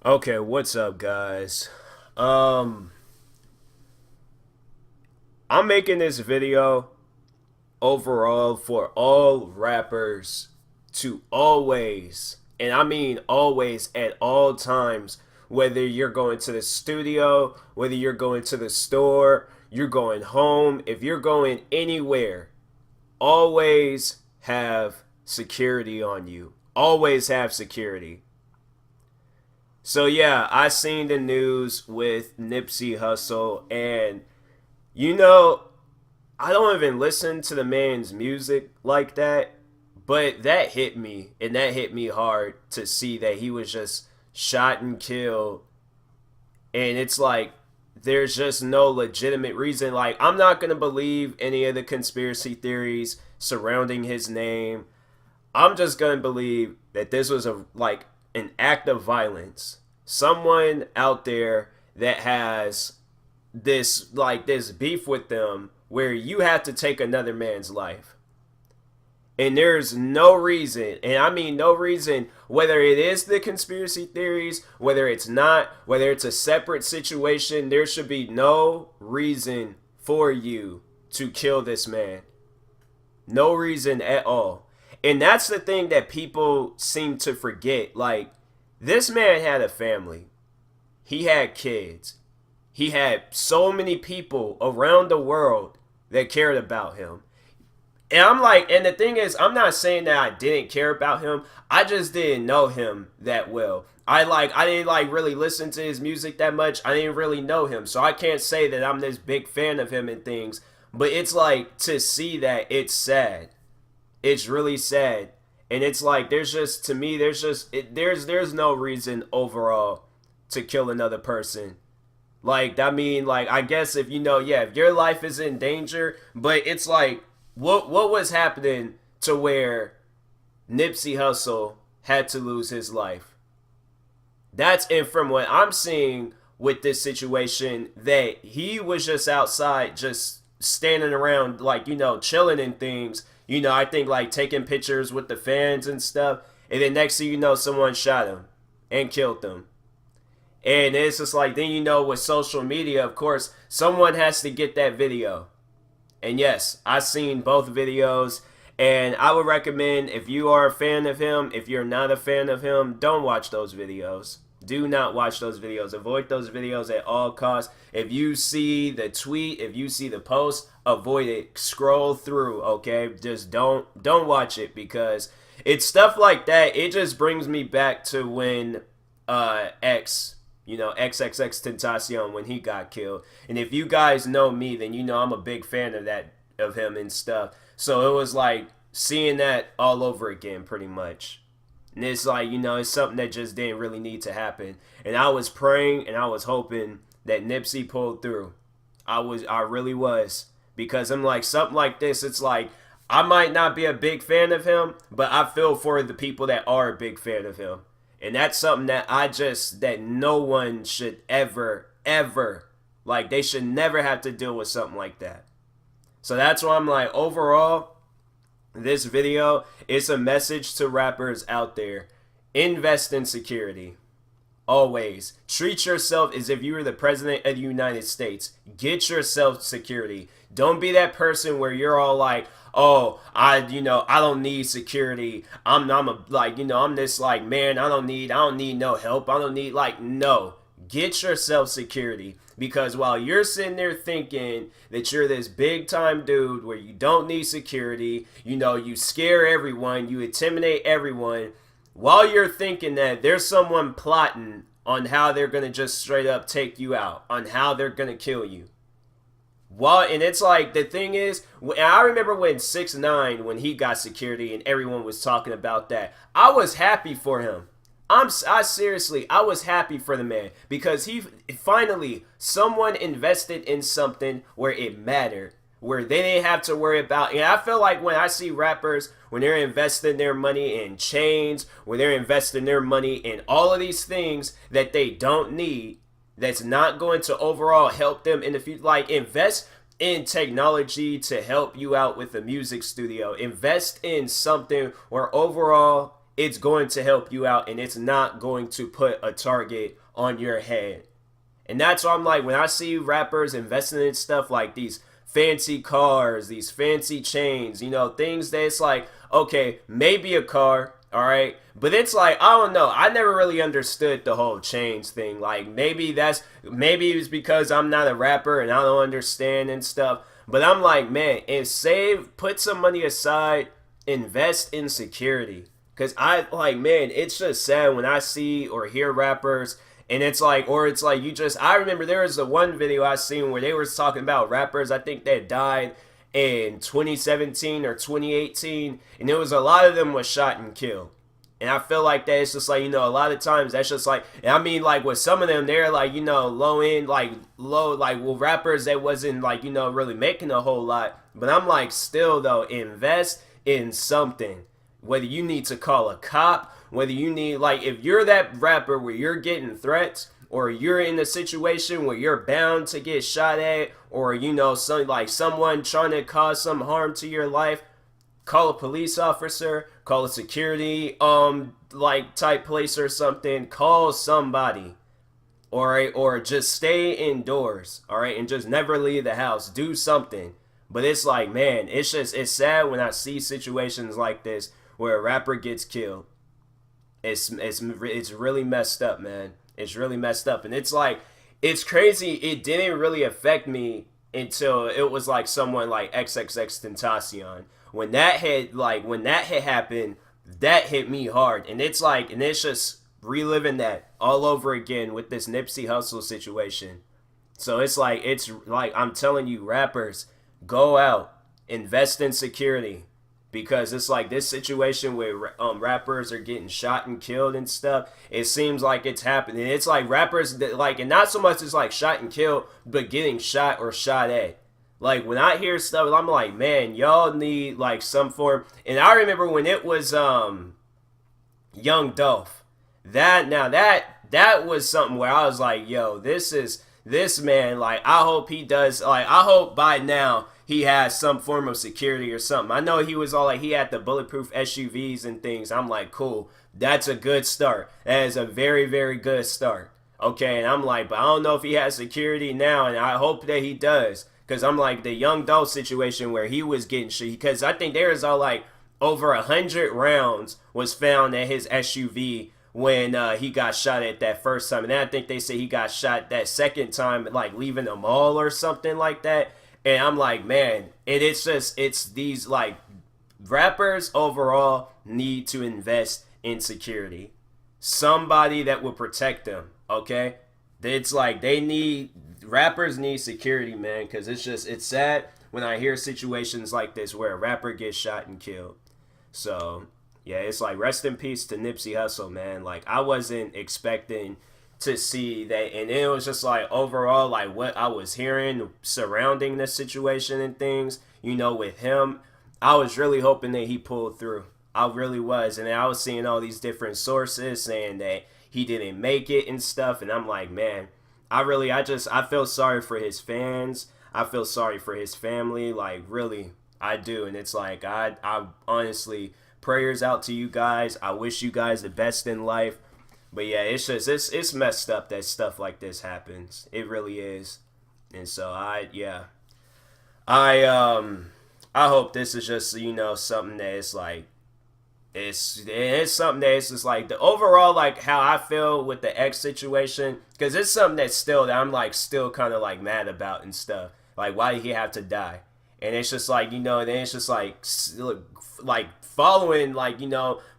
Okay, what's up, guys? Um, I'm making this video overall for all rappers to always, and I mean always at all times, whether you're going to the studio, whether you're going to the store, you're going home, if you're going anywhere, always have security on you. Always have security. So yeah, I seen the news with Nipsey Hussle, and you know, I don't even listen to the man's music like that, but that hit me, and that hit me hard to see that he was just shot and killed, and it's like there's just no legitimate reason. Like, I'm not gonna believe any of the conspiracy theories surrounding his name. I'm just gonna believe that this was an act of violence. Someone out there that has this beef with them where you have to take another man's life. And there's no reason, and I mean no reason, whether it is the conspiracy theories, whether it's not, whether it's a separate situation, there should be no reason for you to kill this man. No reason at all. And that's the thing that people seem to forget. Like, this man had a family, he had kids, he had so many people around the world that cared about him. And I'm like, and the thing is, I'm not saying that I didn't care about him. I just didn't know him that well. I didn't really listen to his music that much. I didn't really know him. So I can't say that I'm this big fan of him and things. But it's like, to see that, it's sad. It's really sad. And it's like, there's just, to me, there's no reason overall to kill another person. Like, I mean, like, I guess if yeah, if your life is in danger, but it's like, what was happening to where Nipsey Hussle had to lose his life? That's, and from what I'm seeing with this situation, that he was just outside, just standing around, like, chilling and things. I think, like, taking pictures with the fans and stuff. And then next thing you know, someone shot him and killed him. And it's just like, then with social media, of course, someone has to get that video. And yes, I've seen both videos. And I would recommend, if you are a fan of him, if you're not a fan of him, don't watch those videos. Do not watch those videos. Avoid those videos at all costs. If you see the tweet, if you see the post, avoid it. Scroll through, okay? Just don't watch it, because it's stuff like that. It just brings me back to when X, XXX Tentacion, when he got killed. And if you guys know me, then I'm a big fan of him and stuff. So it was like seeing that all over again, pretty much. And it's like, it's something that just didn't really need to happen. And I was praying and I was hoping that Nipsey pulled through. I really was. Because I'm like, something like this, it's like, I might not be a big fan of him, but I feel for the people that are a big fan of him. And that's something that that no one should ever, like, they should never have to deal with something like that. So that's why I'm like, overall, this video is a message to rappers out there. Invest in security. Always. Treat yourself as if you were the president of the United States. Get yourself security. Don't be that person where you're all like, oh, I don't need security. I'm this, like, man, I don't need no help. I don't need, like, no. Get yourself security. Because while you're sitting there thinking that you're this big time dude where you don't need security, you scare everyone, you intimidate everyone, while you're thinking that, there's someone plotting on how they're going to just straight up take you out, on how they're going to kill you. And it's like, the thing is, I remember when 6ix9ine, when he got security and everyone was talking about that, I was happy for him. I was happy for the man, because he finally, someone invested in something where it mattered, where they didn't have to worry about. And I feel like when I see rappers, when they're investing their money in chains, when they're investing their money in all of these things that they don't need, that's not going to overall help them in the future. Like, invest in technology to help you out with the music studio. Invest in something where overall it's going to help you out and it's not going to put a target on your head. And that's why I'm like, when I see rappers investing in stuff like these fancy cars, these fancy chains, things that it's like, okay, maybe a car, all right, but it's like, I don't know. I never really understood the whole chains thing. Like, maybe it's because I'm not a rapper and I don't understand and stuff. But I'm like, man, put some money aside, invest in security. Cause man, it's just sad when I see or hear rappers and it's like, I remember there was one video I seen where they were talking about rappers, I think that died in 2017 or 2018, and it was a lot of them was shot and killed. And I feel like that it's just like, a lot of times that's just like, and I mean, like with some of them, they're like, low end, well, rappers that wasn't like, really making a whole lot. But I'm like, still though, invest in something. Whether you need to call a cop, whether you need, like, if you're that rapper where you're getting threats, or you're in a situation where you're bound to get shot at, or, someone trying to cause some harm to your life, call a police officer, call a security, type place or something, call somebody. Alright, or just stay indoors, alright, and just never leave the house, do something. But it's like, man, it's sad when I see situations like this where a rapper gets killed. It's really messed up, man. It's really messed up. And it's like, it's crazy. It didn't really affect me until it was like someone like XXXTentacion. When that had happened, that hit me hard. And it's like, and it's just reliving that all over again with this Nipsey Hussle situation. So it's like, I'm telling you, rappers, go out, invest in security. Because it's like this situation where rappers are getting shot and killed and stuff. It seems like it's happening. It's like rappers that and not so much as like shot and killed, but getting shot or shot at. Like when I hear stuff, I'm like, man, y'all need like some form. And I remember when it was Young Dolph. That was something where I was like, yo, this man, like, I hope he does, like, I hope by now he has some form of security or something. I know he was all like, he had the bulletproof SUVs and things. I'm like, cool, that's a good start. That is a very, very good start. Okay, and I'm like, but I don't know if he has security now, and I hope that he does. Because I'm like, the Young Dolph situation where he was getting shit, because I think there is all like, over 100 rounds was found at his SUV when he got shot at that first time. And then I think they say he got shot that second time, like leaving the mall or something like that. And I'm like, man, it's these like rappers overall need to invest in security. Somebody that will protect them, okay? It's like rappers need security, man, because it's sad when I hear situations like this where a rapper gets shot and killed. So, yeah, it's like rest in peace to Nipsey Hussle, man. Like, I wasn't expecting to see that, and it was just like overall, like what I was hearing surrounding this situation and things, with him, I was really hoping that he pulled through. I really was, and I was seeing all these different sources saying that he didn't make it and stuff, and I'm like, man, I feel sorry for his fans. I feel sorry for his family, like really, I do, and it's like I honestly, prayers out to you guys. I wish you guys the best in life. But yeah, it's messed up that stuff like this happens. It really is. And so I hope this is just, something that is like, it's something that is just like the overall, like how I feel with the X situation, because it's something that I'm like still kind of like mad about and stuff. Like, why did he have to die? And it's just like, then it's just like following, like,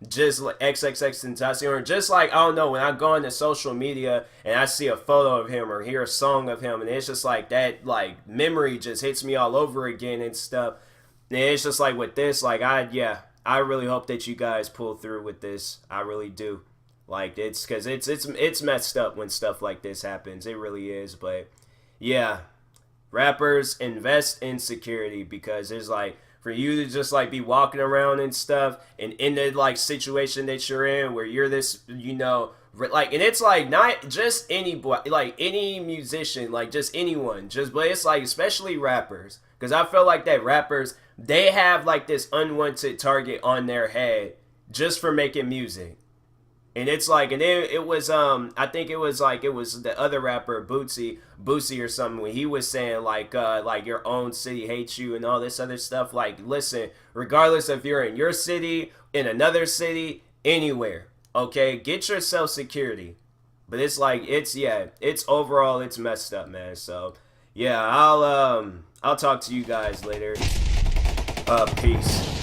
just like XXXTentacion, or just like, I don't know, when I go into social media and I see a photo of him or hear a song of him, and it's just like that, like, memory just hits me all over again and stuff. And it's just like with this, like, I really hope that you guys pull through with this. I really do. Like, it's because it's messed up when stuff like this happens. It really is. But yeah, rappers, invest in security, because there's like, for you to just like be walking around and stuff, and in the like situation that you're in where you're this, like, and it's like not just anybody, like any musician, like just anyone, but it's like especially rappers, because I feel like that rappers, they have like this unwanted target on their head just for making music. And it's like, and it was, I think it was like, it was the other rapper, Boosie or something, when he was saying like your own city hates you and all this other stuff. Like, listen, regardless if you're in your city, in another city, anywhere, okay, get yourself security. But it's like, it's overall, it's messed up, man. So, yeah, I'll talk to you guys later. Peace.